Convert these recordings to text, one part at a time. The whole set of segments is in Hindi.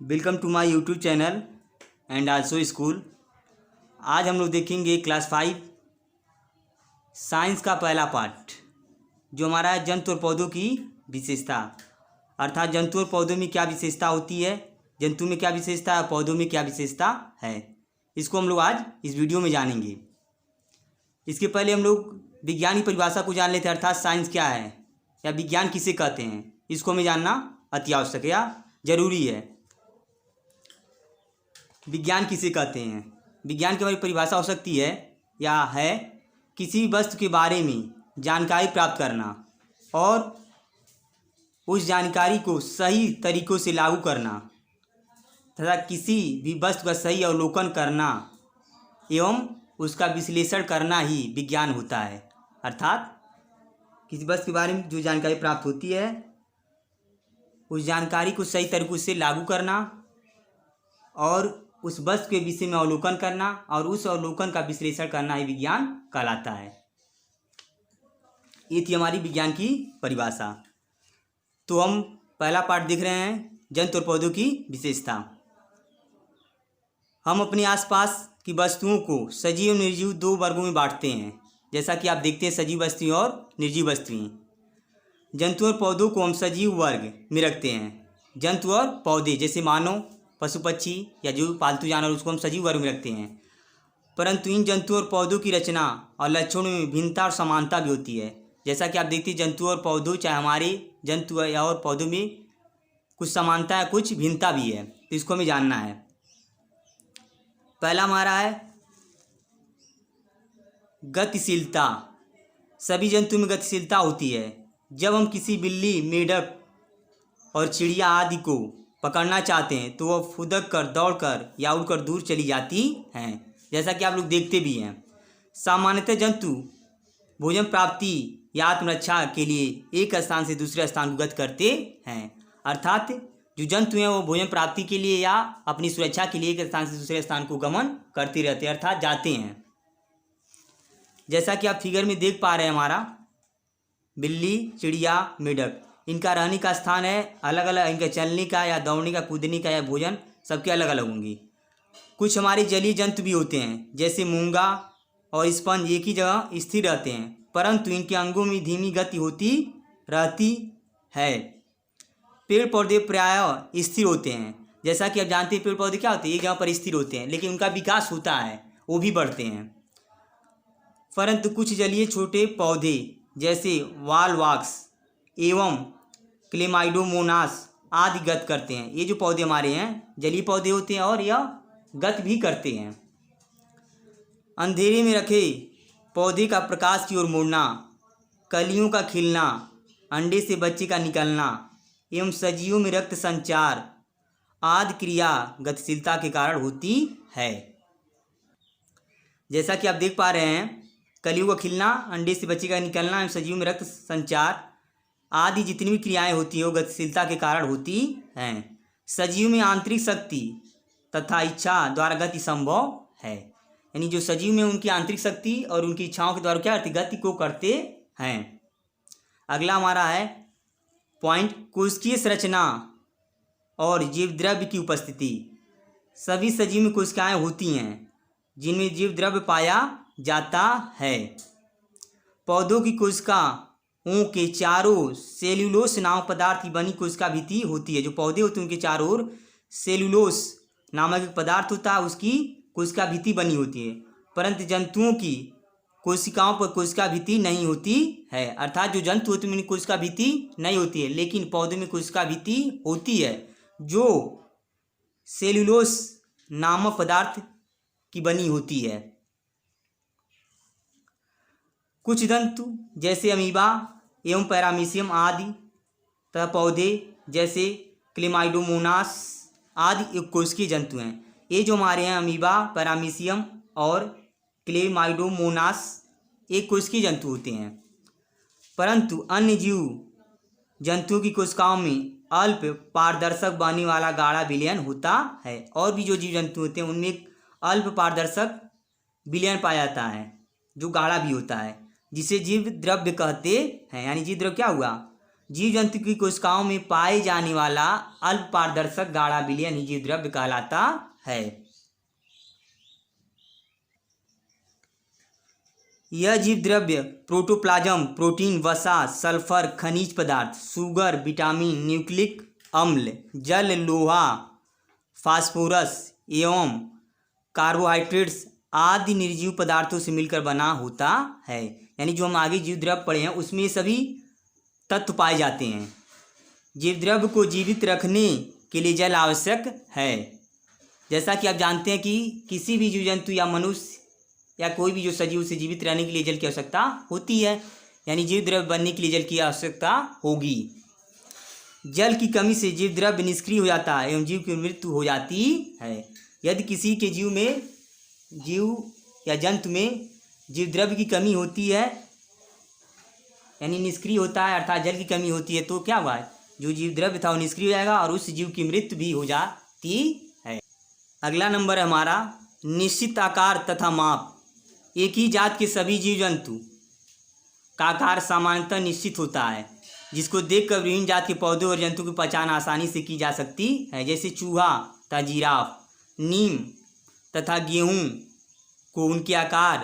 Welcome to my YouTube channel and also school. आज हम लोग देखेंगे क्लास 5 साइंस का पहला पार्ट, जो हमारा है जंतु और पौधों की विशेषता। अर्थात जंतु और पौधों में क्या विशेषता होती है, जंतु में क्या विशेषता है, पौधों में क्या विशेषता है, इसको हम लोग आज इस वीडियो में जानेंगे। इसके पहले हम लोग विज्ञान की परिभाषा को जान लेते हैं। अर्थात साइंस क्या है या विज्ञान किसे कहते हैं, इसको हमें जानना अति आवश्यक या जरूरी है। विज्ञान किसे कहते हैं? विज्ञान की हमारी परिभाषा हो सकती है या है किसी भी वस्तु के बारे में जानकारी प्राप्त करना और उस जानकारी को सही तरीक़ों से लागू करना तथा किसी भी वस्तु का सही अवलोकन करना एवं उसका विश्लेषण करना ही विज्ञान होता है। अर्थात किसी वस्तु के बारे में जो जानकारी प्राप्त होती है उस जानकारी को सही तरीक़ों से लागू करना और उस वस्तु के विषय में अवलोकन करना और उस अवलोकन का विश्लेषण करना ही विज्ञान कहलाता है। ये थी हमारी विज्ञान की परिभाषा। तो हम पहला पार्ट देख रहे हैं, जंतु और पौधों की विशेषता। हम अपने आसपास की वस्तुओं को सजीव और निर्जीव दो वर्गों में बांटते हैं। जैसा कि आप देखते हैं, सजीव वस्तुएं और निर्जीव वस्तुएं। जंतु और पौधों को हम सजीव वर्ग में रखते हैं। जंतु और पौधे जैसे मानव, पशु पक्षी या जो पालतू जानवर, उसको हम सजीव वर्ग में रखते हैं। परंतु इन जंतु और पौधों की रचना और लक्षणों में भिन्नता और समानता भी होती है। जैसा कि आप देखते हैं, जंतु और पौधों, चाहे हमारे जंतु और पौधों में कुछ समानता है, कुछ भिन्नता भी है। तो इसको हमें जानना है। पहला हमारा है गतिशीलता। सभी जंतु में गतिशीलता होती है। जब हम किसी बिल्ली, मेढक और चिड़िया आदि को पकड़ना चाहते हैं तो वह फुदक कर, दौड़ कर या उड़कर दूर चली जाती हैं, जैसा कि आप लोग देखते भी हैं। सामान्यतः जंतु भोजन प्राप्ति या आत्मरक्षा के लिए एक स्थान से दूसरे स्थान को गति करते हैं। अर्थात जो जंतु हैं वो भोजन प्राप्ति के लिए या अपनी सुरक्षा के लिए एक स्थान से दूसरे स्थान को गमन करते रहते हैं, अर्थात जाते हैं। जैसा कि आप फिगर में देख पा रहे हैं, हमारा बिल्ली, चिड़िया, मेढक, इनका रहने का स्थान है अलग अलग। इनके चलने का या दौड़ने का, कूदने का या भोजन सबके अलग अलग होंगी। कुछ हमारे जलीय जंतु भी होते हैं, जैसे मूंगा और स्पंज एक ही जगह स्थिर रहते हैं, परंतु इनके अंगों में धीमी गति होती रहती है। पेड़ पौधे प्रायः स्थिर होते हैं। जैसा कि आप जानते हैं, पेड़ पौधे क्या होते हैं, एक जगह पर स्थिर होते हैं, लेकिन उनका विकास होता है, वो भी बढ़ते हैं। परंतु कुछ जलीय छोटे पौधे जैसे वालवाक्स एवं क्लेमाइडोमोनास आदि गत करते हैं। ये जो पौधे हमारे हैं जलीय पौधे होते हैं और यह गत भी करते हैं। अंधेरे में रखे पौधे का प्रकाश की ओर मुड़ना, कलियों का खिलना, अंडे से बच्चे का निकलना एवं सजीवों में रक्त संचार आदि क्रिया गतिशीलता के कारण होती है। जैसा कि आप देख पा रहे हैं, कलियों का खिलना, अंडे से बच्चे का निकलना एवं सजीवों में रक्त संचार आदि जितनी भी क्रियाएं होती हैं वो गतिशीलता के कारण होती हैं। सजीव में आंतरिक शक्ति तथा इच्छा द्वारा गति संभव है। यानी जो सजीव में उनकी आंतरिक शक्ति और उनकी इच्छाओं के द्वारा क्या करती, गति को करते हैं। अगला हमारा है पॉइंट, कोशिकीय संरचना और जीव द्रव्य की उपस्थिति। सभी सजीव में कोशिकाएं होती हैं जिनमें जीव द्रव्य पाया जाता है। पौधों की कोशिका के चारों सेल्यूलोस नामक पदार्थ की बनी कोशिका भित्ति होती है। जो पौधे होते हैं उनके चारों ओर सेल्यूलोस नामक एक पदार्थ होता है, उसकी कोशिका भित्ति बनी होती है। परंतु जंतुओं की कोशिकाओं पर कोशिका भित्ति नहीं होती है। अर्थात जो जंतु होते हैं उनमें कोशिका भित्ति नहीं होती है, लेकिन पौधे में कोशिका भित्ति होती है जो सेल्यूलोस नामक पदार्थ की बनी होती है। कुछ जंतु जैसे अमीबा एवं पैरामीशियम आदि तथा पौधे जैसे क्लेमाइडोमोनास आदि एक कोशिकीय जंतु हैं। ये जो हमारे हैं अमीबा, पैरामीशियम और क्लेमाइडोमोनास एक कोशिकीय जंतु होते हैं। परंतु अन्य जीव जंतुओं की कोशिकाओं में अल्प पारदर्शक बने वाला गाढ़ा विलयन होता है। और भी जो जीव जंतु होते हैं उनमें एक अल्प पारदर्शक विलयन पाया जाता है जो गाढ़ा भी होता है, जिसे जीव द्रव्य कहते हैं। यानी जीव द्रव्य क्या हुआ, जीव जंतु की कोशिकाओं में पाए जाने वाला अल्प पारदर्शक गाढ़ा विलयन ही जीव द्रव्य कहलाता है। यह जीव द्रव्य प्रोटोप्लाज्म, प्रोटीन, वसा, सल्फर, खनिज पदार्थ, शुगर, विटामिन, न्यूक्लिक अम्ल, जल, लोहा, फास्फोरस एवं कार्बोहाइड्रेट्स आदि निर्जीव पदार्थों से मिलकर बना होता है। यानी जो हम आगे जीव द्रव्य पढ़े हैं उसमें सभी तत्व पाए जाते हैं। जीव द्रव्य को जीवित रखने के लिए जल आवश्यक है। जैसा कि आप जानते हैं कि किसी भी जीव जंतु या मनुष्य या कोई भी जो सजीव से जीवित रहने के लिए जल की आवश्यकता होती है। यानी जीव द्रव्य बनने के लिए जल की आवश्यकता होगी। जल की कमी से जीव द्रव्य निष्क्रिय हो जाता है एवं जीव की मृत्यु हो जाती है। यदि किसी के जीव या जंतु में जीव द्रव्य की कमी होती है, यानी निष्क्रिय होता है, अर्थात जल की कमी होती है, तो क्या हुआ, जो जीव द्रव्य था वो निष्क्रिय हो जाएगा और उस जीव की मृत्यु भी हो जाती है। अगला नंबर है हमारा निश्चित आकार तथा माप। एक ही जात के सभी जीव जंतु का आकार सामान्यतः निश्चित होता है, जिसको देखकर विभिन्न जात के पौधे और जंतु की पहचान आसानी से की जा सकती है। जैसे चूहा तथा जिराफ, नीम तथा गेहूँ को उनके आकार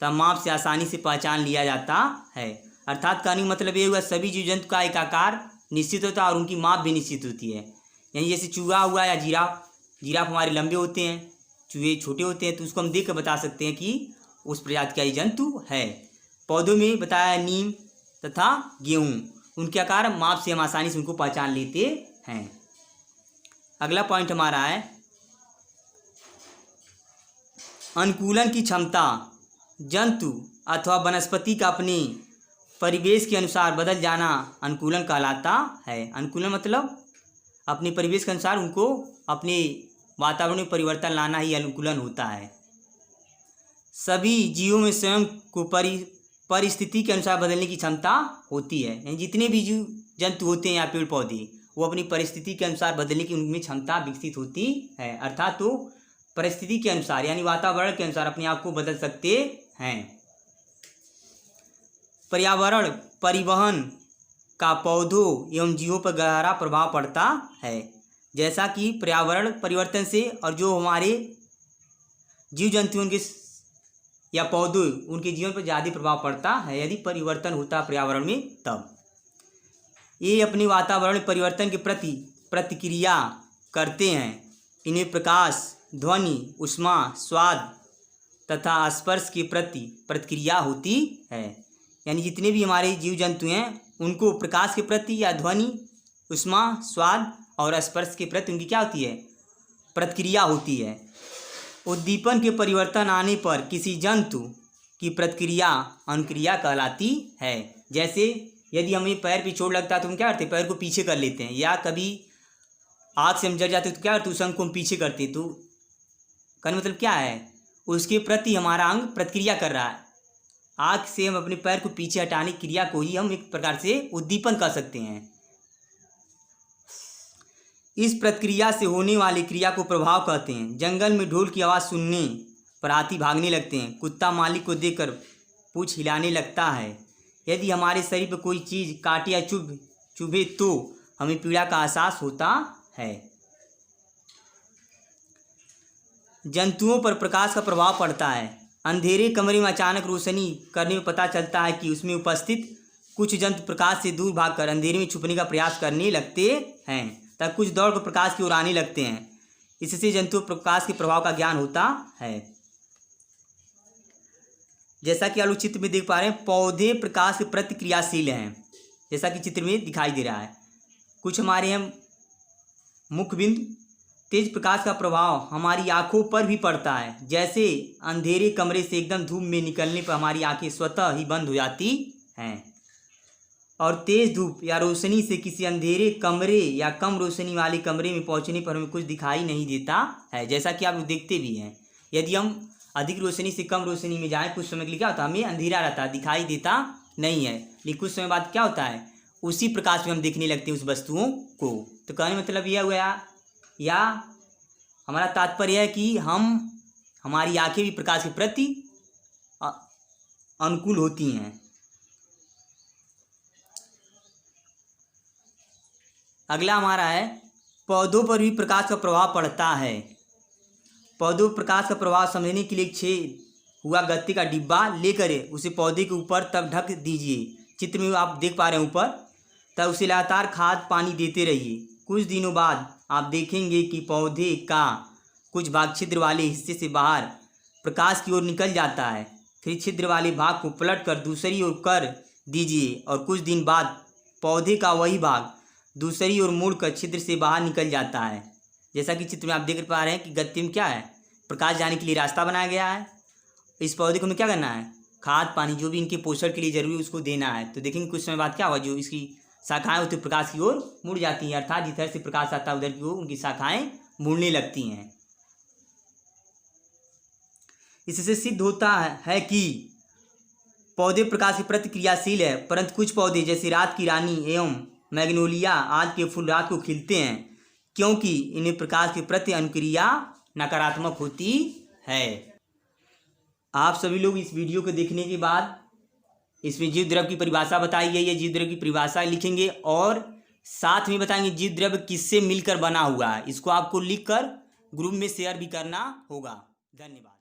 तथा माप से आसानी से पहचान लिया जाता है। अर्थात कहने का मतलब ये हुआ सभी जीव जंतु का एक आकार निश्चित होता है और उनकी माप भी निश्चित होती है। यानी जैसे चूहा हुआ या जिराफ हमारे लंबे होते हैं, चूहे छोटे होते हैं, तो उसको हम देख कर बता सकते हैं कि उस प्रजाति का ये जंतु है। पौधों में बताया नीम तथा गेहूँ, उनके आकार माप से हम आसानी से उनको पहचान लेते हैं। अगला पॉइंट हमारा है अनुकूलन की क्षमता। जंतु अथवा वनस्पति का अपने परिवेश के अनुसार बदल जाना अनुकूलन कहलाता है। अनुकूलन मतलब अपने परिवेश के अनुसार उनको अपने वातावरण में परिवर्तन लाना ही अनुकूलन होता है। सभी जीवों में स्वयं को परिस्थिति के अनुसार बदलने की क्षमता होती है। यानी जितने भी जीव जंतु होते हैं या पेड़ पौधे, वो अपनी परिस्थिति के अनुसार बदलने की उनमें क्षमता विकसित होती है। अर्थात तो परिस्थिति के अनुसार यानी वातावरण के अनुसार अपने आप को बदल सकते हैं। पर्यावरण परिवहन का पौधों एवं जीवों पर गहरा प्रभाव पड़ता है। जैसा कि पर्यावरण परिवर्तन से और जो हमारे जीव जंतु उनके या पौधे उनके जीवन पर ज़्यादा प्रभाव पड़ता है यदि परिवर्तन होता है पर्यावरण में, तब ये अपने वातावरण परिवर्तन के प्रति प्रतिक्रिया करते हैं। इन्हें प्रकाश, ध्वनि, ऊष्मा, स्वाद तथा स्पर्श के प्रति प्रतिक्रिया होती है। यानी जितने भी हमारे जीव जंतु हैं उनको प्रकाश के प्रति या ध्वनि, ऊष्मा, स्वाद और स्पर्श के प्रति उनकी क्या होती है, प्रतिक्रिया होती है। उद्दीपन के परिवर्तन आने पर किसी जंतु की प्रतिक्रिया अनुक्रिया कहलाती है। जैसे यदि हमें पैर पे चोट लगता है तो हम क्या करते हैं, पैर को पीछे कर लेते हैं, या कभी आग से हम जल जाते हैं तो क्या करते हैं, उस अंग को हम पीछे करते हैं। तो कहने मतलब क्या है, उसके प्रति हमारा अंग प्रतिक्रिया कर रहा है। आग से हम अपने पैर को पीछे हटाने की क्रिया को ही हम एक प्रकार से उद्दीपन कर सकते हैं। इस प्रतिक्रिया से होने वाली क्रिया को प्रभाव कहते हैं। जंगल में ढोल की आवाज़ सुनने पर हाथी भागने लगते हैं। कुत्ता मालिक को देखकर पूंछ हिलाने लगता है। यदि हमारे शरीर पर कोई चीज़ काटे या चुभे तो हमें पीड़ा का एहसास होता है। जंतुओं पर प्रकाश का प्रभाव पड़ता है। अंधेरे कमरे में अचानक रोशनी करने में पता चलता है कि उसमें उपस्थित कुछ जंतु प्रकाश से दूर भागकर अंधेरे में छुपने का प्रयास करने लगते हैं तब कुछ दौड़कर प्रकाश की ओर आने लगते हैं। इससे जंतुओं पर प्रकाश के प्रभाव का ज्ञान होता है। जैसा कि आप लोग चित्र में देख पा रहे हैं, पौधे प्रकाश के प्रति क्रियाशील हैं, जैसा कि चित्र में दिखाई दे रहा है। कुछ हमारे यहाँ मुख्य बिंदु, तेज प्रकाश का प्रभाव हमारी आंखों पर भी पड़ता है। जैसे अंधेरे कमरे से एकदम धूप में निकलने पर हमारी आंखें स्वतः ही बंद हो जाती हैं, और तेज धूप या रोशनी से किसी अंधेरे कमरे या कम रोशनी वाले कमरे में पहुंचने पर हमें कुछ दिखाई नहीं देता है। जैसा कि आप लोग देखते भी हैं, यदि हम अधिक रोशनी से कम रोशनी में जाएं कुछ समय के लिए क्या होता है, हमें अंधेरा रहता है, दिखाई देता नहीं है। लेकिन कुछ समय बाद क्या होता है, उसी प्रकाश में हम देखने लगते हैं उस वस्तुओं को। तो कहने मतलब यह हुआ या हमारा तात्पर्य है कि हमारी आंखें भी प्रकाश के प्रति अनुकूल होती हैं। अगला हमारा है पौधों पर भी प्रकाश का प्रभाव पड़ता है। पौधों पर प्रकाश का प्रभाव समझने के लिए एक छेद हुआ गत्ते का डिब्बा लेकर उसे पौधे के ऊपर तक ढक दीजिए। चित्र में आप देख पा रहे हैं ऊपर। तब उसे लगातार खाद पानी देते रहिए। कुछ दिनों बाद आप देखेंगे कि पौधे का कुछ भाग छिद्र वाले हिस्से से बाहर प्रकाश की ओर निकल जाता है। फिर छिद्र वाले भाग को पलट कर दूसरी ओर कर दीजिए और कुछ दिन बाद पौधे का वही भाग दूसरी ओर मुड़कर छिद्र से बाहर निकल जाता है। जैसा कि चित्र में आप देख पा रहे हैं कि गत्ते में क्या है, प्रकाश जाने के लिए रास्ता बनाया गया है। इस पौधे को हमें क्या करना है, खाद पानी जो भी इनके पोषण के लिए जरूरी है उसको देना है। तो देखेंगे कुछ समय बाद क्या हुआ, जो इसकी शाखाएं होती प्रकाश की ओर मुड़ जाती हैं, अर्थात जिधर से प्रकाश आता है उधर की ओर उनकी शाखाएं मुड़ने लगती हैं। इससे सिद्ध होता है कि पौधे प्रकाश के प्रति क्रियाशील है, परंतु कुछ पौधे जैसे रात की रानी एवं मैग्नोलिया आदि के फूल रात को खिलते हैं क्योंकि इन्हें प्रकाश के प्रति अनुक्रिया नकारात्मक होती है। आप सभी लोग इस वीडियो को देखने के बाद इसमें जीव द्रव्य की परिभाषा बताई गई है, जीव द्रव्य की परिभाषा लिखेंगे और साथ में बताएंगे जीव द्रव्य किससे मिलकर बना हुआ है। इसको आपको लिखकर ग्रुप में शेयर भी करना होगा। धन्यवाद।